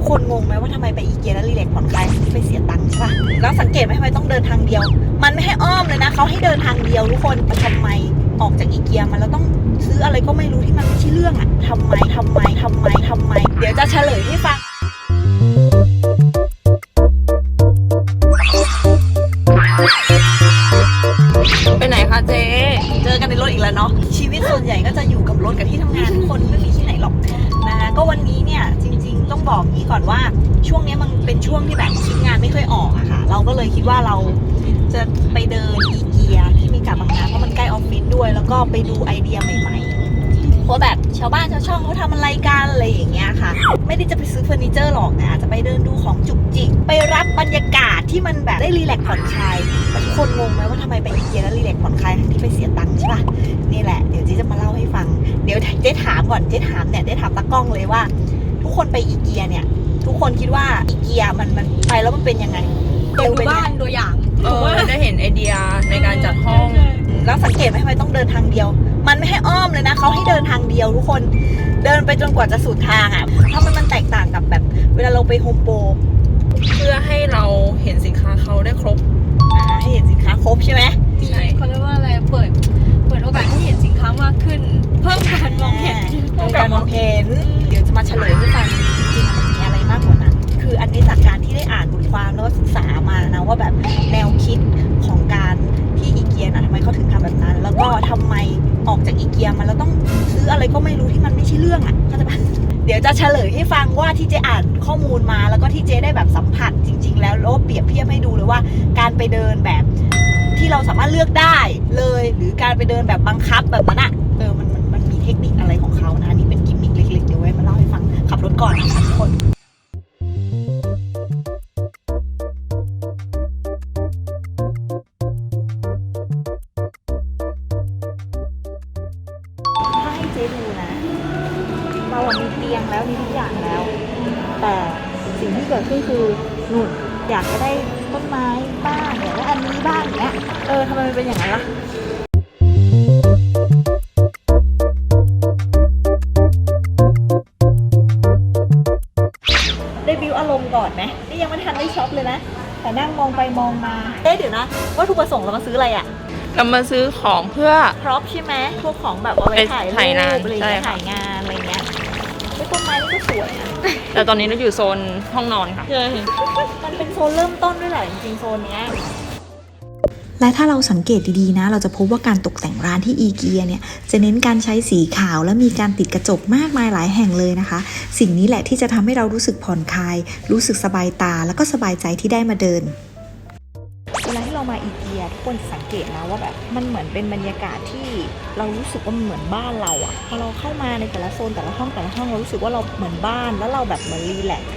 คนงงไหมว่าทำไมไปอีเกียแล้วรีแลกซ์ผ่อนคลายที่ไปเสียตังค์ใช่ป่ะแล้วสังเกตไหมทำไมต้องเดินทางเดียวมันไม่ให้อ้อมเลยนะเขาให้เดินทางเดียวทุกคนทำไมออกจากอีเกียมาแล้วต้องซื้ออะไรก็ไม่รู้ที่มันไม่ใช่เรื่องอะทำไมเดี๋ยวจะเฉลยให้ฟังไปไหนคะเจ๊เจอกันในรถอีกแล้วเนาะชีวิตส่วนใหญ่ก็จะอยู่กับรถกับที่ทำงานทุกคนไม่มีที่ไหนหรอกนะคะก็วันนี้เนี่ยจริงๆต้องบอกงี้ก่อนว่าช่วงนี้มันเป็นช่วงที่แบบชิ้นงานไม่ค่อยออกอะค่ะเราก็เลยคิดว่าเราจะไปเดินอีเกียที่มีกาบบางนาเพราะมันใกล้ออฟฟิศด้วยแล้วก็ไปดูไอเดียใหม่ๆเพราะแบบชาวบ้านชาวช่องเขาทำอะไรกันอะไรอย่างเงี้ยค่ะไม่ได้จะไปซื้อเฟอร์นิเจอร์หรอกนะอาจจะไปเดินดูของจุกจิกไปรับบรรยากาศที่มันแบบได้รีแลกซ์ผ่อนคลายทุกคนงงไหมว่าทำไมไปอีเกียแล้วรีแลกซ์ผ่อนคลายทั้งที่ไปเสียตังค์ใช่ป่ะนี่แหละเดี๋ยวเจ๊จะมาเล่าให้ฟังเดี๋ยวเจ๊ถามก่อนเจ๊ถามตากล้องเลยว่าทุกคนไปอีเกียเนี่ยทุกคนคิดว่าอีเกียมันไปแล้วมันเป็นยังไงดูบ้านตัวอย่างได้เห็นไอเดียในการจัดห้องแล้วสังเกตไหมทำไมต้องเดินทางเดียวมันไม่ให้อ้อมเลยนะเขาให้เดินทางเดียวทุกคนเดินไปจนกว่าจะสุดทางอ่ะถ้ามันแตกต่างกับแบบเวลาเราไปโฮมโปรเพื่อให้เราเห็นสินค้าเขาได้ครบให้เห็นสินค้าครบใช่ไหมใช่เขาเรียกว่าอะไรเปิดโอกาสให้เห็นสินค้ามากขึ้นเพิ่มการมองเห็นเดี๋ยวจะมาเฉลยให้ฟังจริงๆมันมีอะไรมากกว่านั้นคืออันนี้จากการที่ได้อ่านบทความแล้วก็ศึกษามานะว่าแบบแนวคิดของการที่อีเกียนะทำไมเขาถึงทำแบบนั้นแล้วก็ทำไมออกจากอีเกียมาแล้วต้องซื้ออะไรก็ไม่รู้ที่มันไม่ใช่เรื่องอ่ะเข้าใจปะเดี๋ยวจะเฉลยให้ฟังว่าที่เจ๊อ่านข้อมูลมาแล้วก็ที่เจ๊ได้แบบสัมผัสจริงๆแล้วเปรียบเทียบให้ดูเลยว่าการไปเดินแบบที่เราสามารถเลือกได้เลยหรือการไปเดินแบบบังคับแบบนั้นอ่ะมันมีเทคนิคอะไรของเขานะอันนี้เป็นกิมมิคเล็กๆเดี๋ยวไว้มาเล่าให้ฟังขับรถก่อนนะคะทุกคนถ้าให้เจ๊ดูนะเรามีเตียงแล้วมีทุกอย่างแล้วแต่สิ่งที่เกิดขึ้นคือหนุนอยากจะได้ต้นไม้บ้างอยากได้อันนี้บ้างอย่างเงี้ยทำไมมันเป็นอย่างนั้นล่ะได้บิวอารมณ์ก่อนไหมนี่ยังไม่ทันได้ช็อปเลยนะแต่นั่งมองไปมองมาเดี๋ยวนะวัตถุประสงค์เรามาซื้ออะไรอะเรามาซื้อของเพื่อพร็อพใช่ไหมพวกของแบบเอาไว้ถ่ายรูปอะไรถ่ายงานอะไรเงี้ยต้นไม้นี่ก็สวยนะแต่ตอนนี้เราอยู่โซนห้องนอนค่ะมันเป็นโซนเริ่มต้นด้วยแหละจริงๆโซนเนี้ยและถ้าเราสังเกตดีๆนะเราจะพบว่าการตกแต่งร้านที่อีเกียเนี่ยจะเน้นการใช้สีขาวและมีการติดกระจกมากมายหลายแห่งเลยนะคะสิ่งนี้แหละที่จะทำให้เรารู้สึกผ่อนคลายรู้สึกสบายตาแล้วก็สบายใจที่ได้มาเดินเวลาที่เรามาอีเกียทุกคนสังเกตนะว่าแบบมันเหมือนเป็นบรรยากาศที่เรารู้สึกว่ามันเหมือนบ้านเราอะพอเราเข้ามาในแต่ละโซนแต่ละห้องเรารู้สึกว่าเราเหมือนบ้านแล้วเราแบบเหมือนรีแลกซ์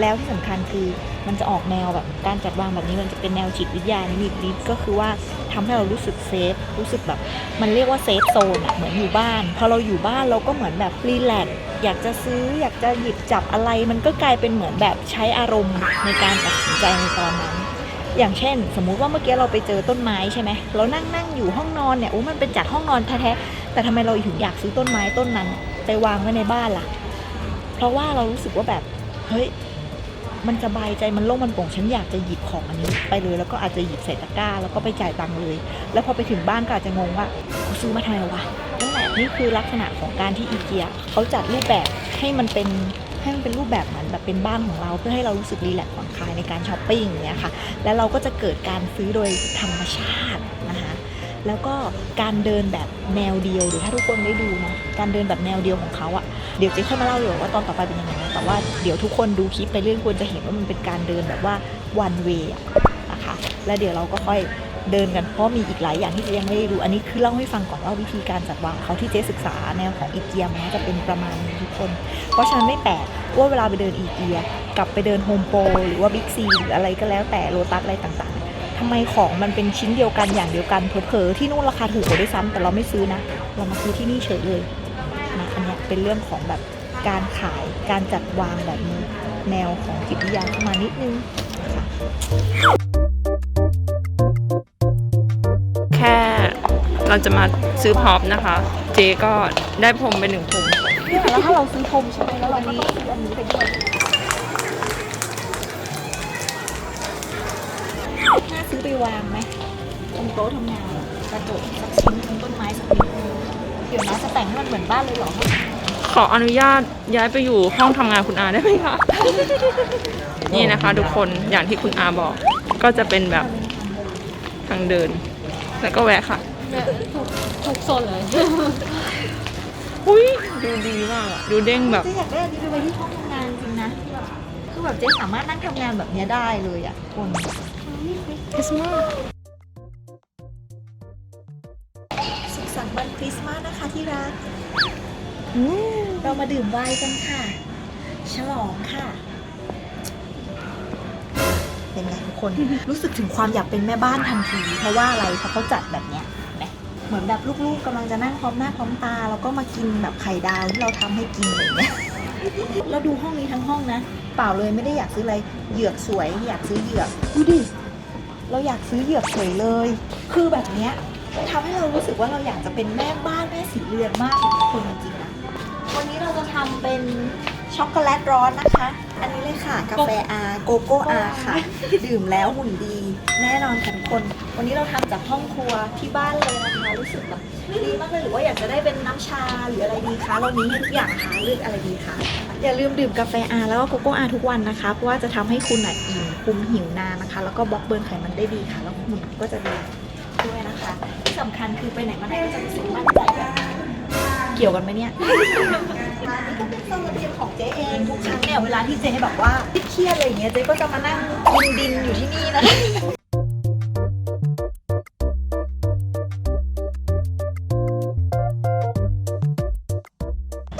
แล้วที่สำคัญคือมันจะออกแนวแบบการจัดวางแบบนี้มันจะเป็นแนวจิตวิทยานิดก็คือว่าทำให้เรารู้สึกเซฟรู้สึกแบบมันเรียกว่าเซฟโซนอะเหมือนอยู่บ้านพอเราอยู่บ้านเราก็เหมือนแบบรีแลกซ์อยากจะซื้ออยากจะหยิบจับอะไรมันก็กลายเป็นเหมือนแบบใช้อารมณ์ในการตัดสินใจในตอนนั้นอย่างเช่นสมมุติว่าเมื่อกี้เราไปเจอต้นไม้ใช่ไหมเรานั่งอยู่ห้องนอนเนี่ยมันเป็นจัดห้องนอนแท้ๆแต่ทำไมเราถึงอยากซื้อต้นไม้ต้นนั้นไปวางไว้ในบ้านล่ะเพราะว่าเรารู้สึกว่าแบบเฮ้ยมันสบายใจมันโล่งมันโปร่งฉันอยากจะหยิบของอันนี้ไปเลยแล้วก็อาจจะหยิบใส่ตะกร้าแล้วก็ไปจ่ายตังค์เลยแล้วพอไปถึงบ้านก็อาจจะงงว่ากูซื้อมาทำไมวะนั่นแหละนี่คือลักษณะของการที่อีเกียเขาจัดรูปแบบให้มันเป็นรูปแบบเหมือนแบบเป็นบ้านของเราเพื่อให้เรารู้สึกรีแลกซ์ผ่อนคลายในการช้อปปิ้งอย่างเงี้ยค่ะแล้วเราก็จะเกิดการซื้อโดยธรรมชาตินะคะแล้วก็การเดินแบบแนวเดียวหรือถ้าทุกคนได้ดูนะการเดินแบบแนวเดียวของเขาอะเดี๋ยวจะค่อยมาเล่าเลยว่าตอนต่อไปเป็นยังไงนะแต่ว่าเดี๋ยวทุกคนดูคลิปไปเรื่อยควรจะเห็นว่ามันเป็นการเดินแบบว่า one way นะคะแล้วเดี๋ยวเราก็ค่อยเดินกันเพราะมีอีกหลายอย่างที่เจ๊ยังไม่ได้ดูอันนี้คือเล่าให้ฟังก่อนว่าวิธีการจัดวางเขาที่เจ๊ศึกษาแนวของอีเกียมันจะเป็นประมาณนี้ทุกคนเพราะฉะนั้นไม่แปลกว่าเวลาไปเดินอีเกียกับไปเดินโฮมโปรหรือว่าบิ๊กซีหรืออะไรก็แล้วแต่โลตัสอะไรต่างๆทำไมของมันเป็นชิ้นเดียวกันอย่างเดียวกันเผลอๆที่นู่นราคาถูกกว่าด้วยซ้ำแต่เราไม่ซื้อนะเรามาซื้อที่นี่เฉยเลยนะอันนี้เป็นเรื่องของแบบการขายการจัดวางแบบนี้แนวของจิตวิทยาเข้ามานิดนึงแค่เราจะมาซื้อพร็อพนะคะเจ๊ก็ได้พรมไป1 พรมแล้วถ้าเราซื้อพรมใช่ไหมแล้วเราก็ต้องซื้ออันนี้ไปด้วย วางไหมตรงโต๊ะทำงานกระจกสักชิ้นตรงต้นไม้สักนิดนึงเดี๋ยวนะจะแต่งให้มันเหมือนบ้านเลยเหรอ ขออนุญาตย้ายไปอยู่ห้องทำงานคุณอาได้ไหมคะ นี่นะคะทุกคนอย่างที่คุณอาบอก ก็จะเป็นแบบทางเดิน แล้วก็แวะค่ะ เนี่ยทุกโซนเลย อุ้ยดูดีมากอะดูเด้งแบบ เจ๊อยากได้อันนี้ไปไว้ที่ห้องทำงานจริงนะคือแบบเจ๊สามารถนั่งทำงานแบบเนี้ยได้เลยอ่ะคน คริสต์มาส สุขสันต์วันคริสต์มาสนะคะที่รักเรามาดื่มไวน์กันค่ะ ฉลองค่ะ เป็นไงทุกคน รู้สึกถึงความอยากเป็นแม่บ้านทันที เพราะว่าอะไร เพราะเขาจัดแบบเนี้ยเห็นไหมเหมือนแบบลูกๆกำลังจะนั่งพร้อมหน้าพร้อมตา แล้วก็มากินแบบไข่ดาวที่เราทำให้กินอะไรอย่างเงี้ย แล้วดูห้องนี้ทั้งห้องนะ เปล่าเลยไม่ได้อยากซื้ออะไร เหยือกสวย อยากซื้อเหยือกดูดิ เราอยากซื้อเหยือกสวยเลย คือแบบเนี้ยทำให้เรารู้สึกว่าเราอยากจะเป็นแม่บ้านแม่สีเรือนมากทุกคนจริงๆนะ วันนี้เราจะทำเป็นช็อกโกแลตร้อนนะคะ อันนี้เลยค่ะ กาแฟอาโกโก้อาค่ะ ดื่มแล้วหุ่นดี แน่นอนค่ะทุกคน วันนี้เราทำจากห้องครัวที่บ้านเลยนะคะ รู้สึกแบบดีมากเลยหรือว่าอยากจะได้เป็นน้ำชาหรืออะไรดีคะ เรามีให้ทุกอย่างค่ะเลือกอะไรดีคะ อย่าลืมดื่มกาแฟอาแล้วก็โกโก้อาทุกวันนะคะ เพราะว่าจะทำให้คุณอิ่มคุมหิวนานนะคะ แล้วก็บล็อกเบิร์นไขมันได้ดีค่ะ แล้วหุ่นก็จะดีด้วยนะคะ ที่สำคัญคือไปไหนมาไหนก็จะรู้สึกมั่นใจแบบเกี่ยวกันไหมเนี่ย ร้านนี้ก็เป็นโซนระเบียงของเจ๊เองทุกครั้งเนี่ยเวลาที่เจ๊แบบว่าเครียดอะไรอย่างเงี้ยเจ๊ก็จะมานั่งกินดินอยู่ที่นี่นะคะ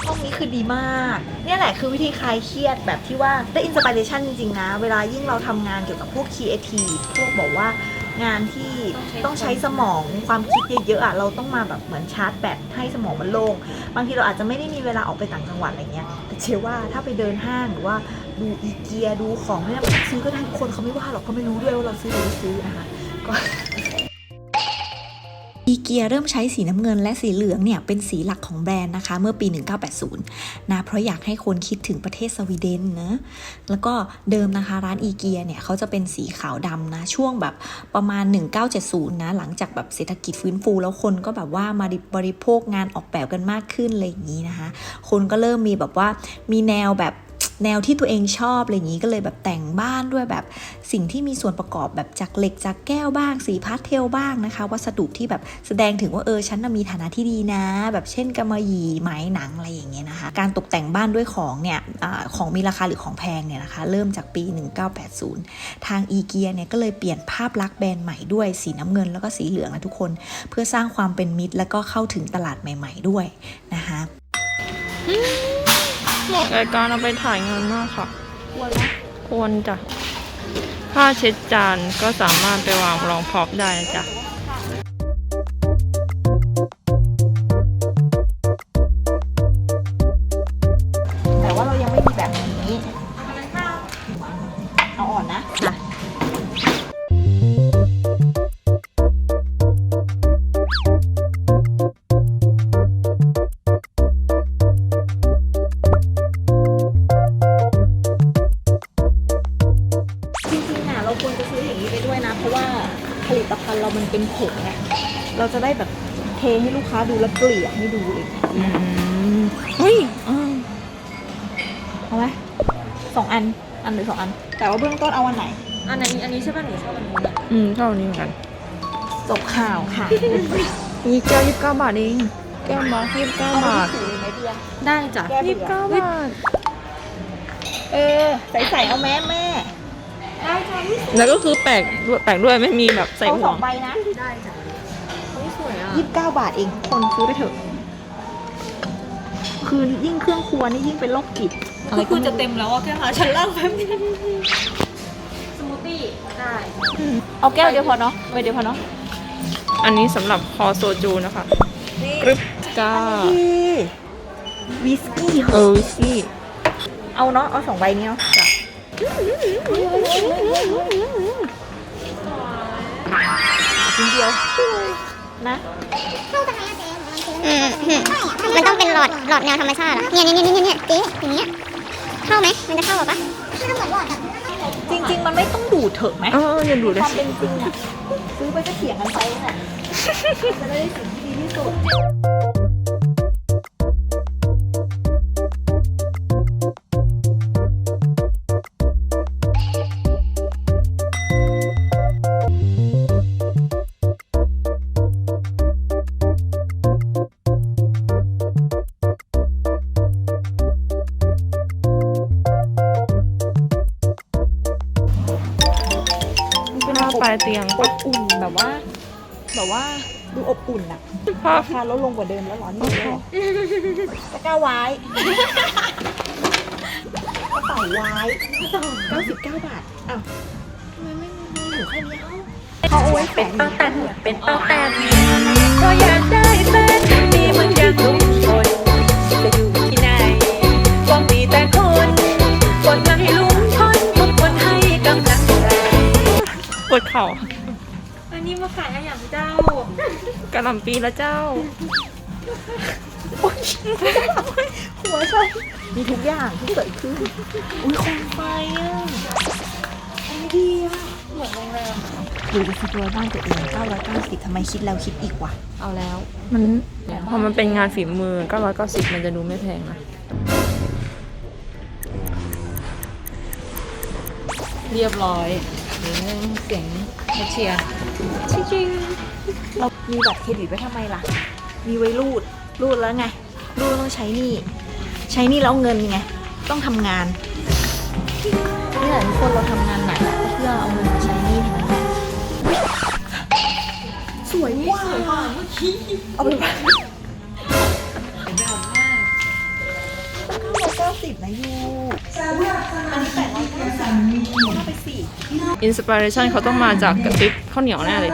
ห้องนี้คือดีมากเนี่ยแหละคือวิธีคลายเครียดแบบที่ว่าได้อินสปิเรชันจริงๆนะเวลายิ่งเราทำงานเกี่ยวกับพวกครีเอทีฟพวกบอกว่างานที่ต้องใช้สมองความคิดเยอะๆอ่ะเราต้องมาแบบเหมือนชาร์จแบตให้สมองมันโล่งบางทีเราอาจจะไม่ได้มีเวลาออกไปต่างจังหวัดอะไรเงี้ยแต่เชื่อว่าถ้าไปเดินห้างหรือว่าดูอีเกียดูของเนี่ยซื้อก็ได้คนเขาไม่ว่าหรอกเขาไม่รู้ด้วยว่าเราซื้อหรือไม่ซื้อนะคะก็ อีเกียเริ่มใช้สีน้ำเงินและสีเหลืองเนี่ยเป็นสีหลักของแบรนด์นะคะเมื่อปี 1980 นะเพราะอยากให้คนคิดถึงประเทศสวีเดนนะแล้วก็เดิมนะคะร้านอีเกียเนี่ยเขาจะเป็นสีขาวดำนะช่วงแบบประมาณ 1970 นะหลังจากแบบเศรษฐกิจฟื้นฟูแล้วคนก็แบบว่ามาบริโภคงานออกแบบกันมากขึ้นอะไรอย่างนี้นะคะคนก็เริ่มมีแบบว่ามีแนวแบบแนวที่ตัวเองชอบอะไรอย่างนี้ก็เลยแบบแต่งบ้านด้วยแบบสิ่งที่มีส่วนประกอบแบบจากเหล็กจากแก้วบ้างสีพาสเทลบ้างนะคะวัสดุที่แบบแสดงถึงว่าฉันมีฐานะที่ดีนะแบบเช่นกำมะหยี่ไหมหนังอะไรอย่างเงี้ยนะคะการตกแต่งบ้านด้วยของเนี่ยของมีราคาหรือของแพงเนี่ยนะคะเริ่มจากปี 1980 ทางอีเกียเนี่ยก็เลยเปลี่ยนภาพลักษณ์แบรนด์ใหม่ด้วยสีน้ำเงินแล้วก็สีเหลืองนะทุกคนเพื่อสร้างความเป็นมิตรแล้วก็เข้าถึงตลาดใหม่ๆด้วยนะคะ เหมาะกับการเอาไปถ่ายงานมากค่ะ ควรไหม ควรจ้ะผ้าเช็ดจานก็สามารถไปวางรองพร็อพได้นะจ๊ะ แต่ว่าเรายังไม่มีแบบนี้เอาอ่อนนะค่ะจริงๆเราควรจะซื้ออย่างนี้ไปด้วยนะเพราะว่าผลิตภัณฑ์เรามันเป็นผงไงเราจะได้แบบเทให้ลูกค้าดูแล้วเกลี่ยให้ดูเลย เฮ้ย เอาไหม2 อันหรือ2 อันแต่ว่าเบื้องต้นเอาอันไหน อันนี้ใช่ป่ะหนูชอบอันนี้นะ เท่านี้เหมือนกัน จบข่าวค่ะ นี่แก้ว29 บาทเองแก้วมา29 เอา บาท ไปถือเลยไหมเบียร์ ได้จ้ะ แก้เบื่อ 29 บาท ใส่เอาแม่ได้จ้ะ แล้วก็คือแปลกด้วยไม่มีแบบใส่ เอา ห่วง 2 ใบนะ ได้จ้ะนี่สวยอ่ะ 29 บาทเองคนซื้อไปเถอะคือยิ่งเครื่องครัวนี่ยิ่งเป็นโรคจิตอะไรก็ คือ ไม่ จะ รู้ เต็มแล้วอ่ะแค่หาชั้นล่างแป๊บนึงสมูทตี้ได้ เอาแก้วเดียวพอเนาะใบเดียวพอเนาะ อันนี้สำหรับคอโซจูนะคะกรึบก้า วิสกี้ วิสกี้ เอาเนาะเอา2 ใบนี้เนาะจ้ะชิ้นเดียวนะ มันต้องเป็นหลอดแนวธรรมชาติอะเนี่ยเจ๊อย่างเงี้ยเข้าไหมมันจะเข้าหรอปะมันต้องเหมือนหลอดแบบ จริง ๆ มันไม่ต้องดูดเถอะไหม ยังดู ค ได้ วามเป็นจริงอะ ซื้อไปก็เถียงกันไปค่ะ จะได้สิ่งที่ดีที่สุด เป็นหน้าปลายเตียง อบอุ่นแบบว่าดูอบอุ่นอะ ภาพ ราคาลดลงกว่าเดิมแล้วเหรอนี่เลยตะกร้าไว้กระเป๋าไว้99 บาทอ้าวทำไมไม่มีหนูแค่นี้เขาเอาไว้แขวนเป็นป้าแตน เพราะอยากได้แฟนมีมันอยากรู้คนจะอยู่ที่ไหนหวังมีแต่คนกดมาให้ลุ้นคนทุกคนให้กำลังใจ ปวดเข่า อันนี้มาขายอะไรอย่างเจ้าก ระหล่ำปีละเจ้า หัวใช่มีทุกอย่างที่เกิดขึ้นอุ้ยโคมไฟอ่ะไอเดียเหมือนโรงแรมดูจะคิดว่าบ้านตัวเอง990ทำไมคิดแล้วคิดอีกวะ เอาแล้ว มันพอมันเป็นงานฝีมือ990มันจะดูไม่แพงนะ เรียบร้อยนี่เสียงเชียร์ จริงๆเรามีบัตรเครดิตไว้ทำไมล่ะ มีไว้รูดแล้วไงรูดต้องใช้หนี้แล้วเอาเงินไงต้องทำงานนี่แหละทุกคนเราทำงานหนักเพื่อเอาเงินมาใช้หนี้ทั้งนั้นแหละสวยมากเอาไปบ้าน990นะยูอันนี้890เอาไปสิ อินสปิเรชันเขาต้องมาจากกระติบข้าวเหนียวแน่เลย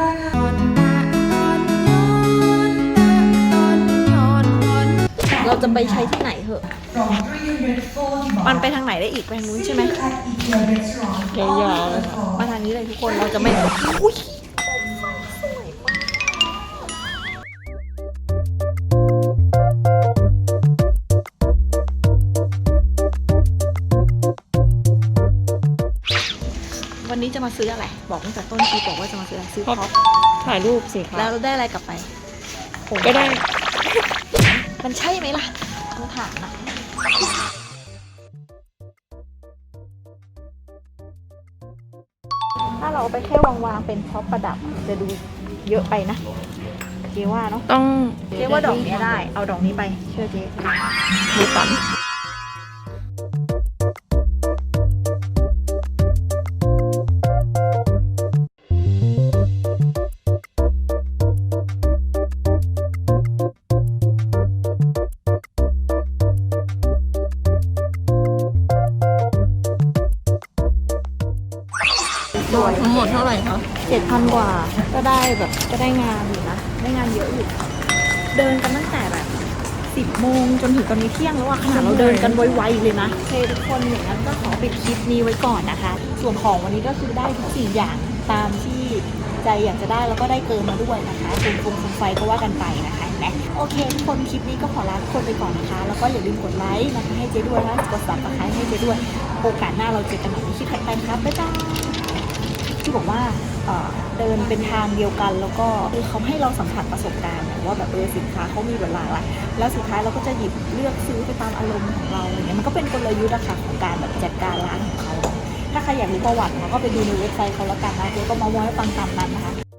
เราจะไปใช้ที่ไหนเหอะมันไปทางไหนได้อีกไปทางนู้นใช่ไหม ยาวๆเลยค่ะ มาทางนี้เลยทุกคนเราจะไม่อุ้ยวันนี้จะมาซื้ออะไร บอกตั้งแต่ต้นปีบอกว่าจะมาซื้ออะไรซื้อ เพราะ ท็อป ถ่ายรูปสิคะ แล้วเราได้อะไรกลับไป ก็ได้ มันใช่ไหมล่ะต้องถามนะถ้าเราไปแค่วางๆเป็นท็อปประดับจะดูเยอะไปนะเจ๊ว่าเนาะ ต้อง เจ๊ว่าดอกนี้ได้เอาดอกนี้ไปเชื่อเจ๊ ดูตันทั้งหมดเท่าไหร่คะ 7,000 กว่าก็ได้แบบก็ได้งานอยู่นะได้งานเยอะอยู่เดินกันตั้งแต่แบบ10 โมงจนถึงตอนนี้เที่ยงแล้วอะขนาดเราเดินกันไวๆเลยนะโอเคทุกคนอย่างนั้นก็ขอปิดคลิปนี้ไว้ก่อนนะคะ ส่วนของวันนี้ก็คือได้ทุกสิ่งอย่างตามที่ใจอยากจะได้แล้วก็ได้เกินมาด้วยนะคะโคมไฟก็ว่ากันไปนะคะเห็นไหมโอเคทุกคนคลิปนี้ก็ขอลาทุกคนไปก่อนนะคะแล้วก็อย่าลืมกดไลค์นะคะให้เจ๊ด้วยนะกดSubscribeให้เจ๊ด้วยโอกาสหน้าเราเจอกันใหม่ในคลิปถัดไปครับบ๊ายบายที่บอกว่าเดินเป็นทางเดียวกันแล้วก็คือเขาให้เราสัมผัสประสบการณ์ว่าแบบสินค้าเขามีหลากหลายแล้วสุดท้ายเราก็จะหยิบเลือกซื้อไปตามอารมณ์ของเราอย่างเงี้ยมันก็เป็นกลยุทธ์อะค่ะของการแบบจัดการร้านของเขาถ้าใครอยากรู้ประวัติก็ไปดูในเว็บไซต์เขาแล้วกันนะเจ๊ก็มาว่าให้ฟังตามนั้นนะคะ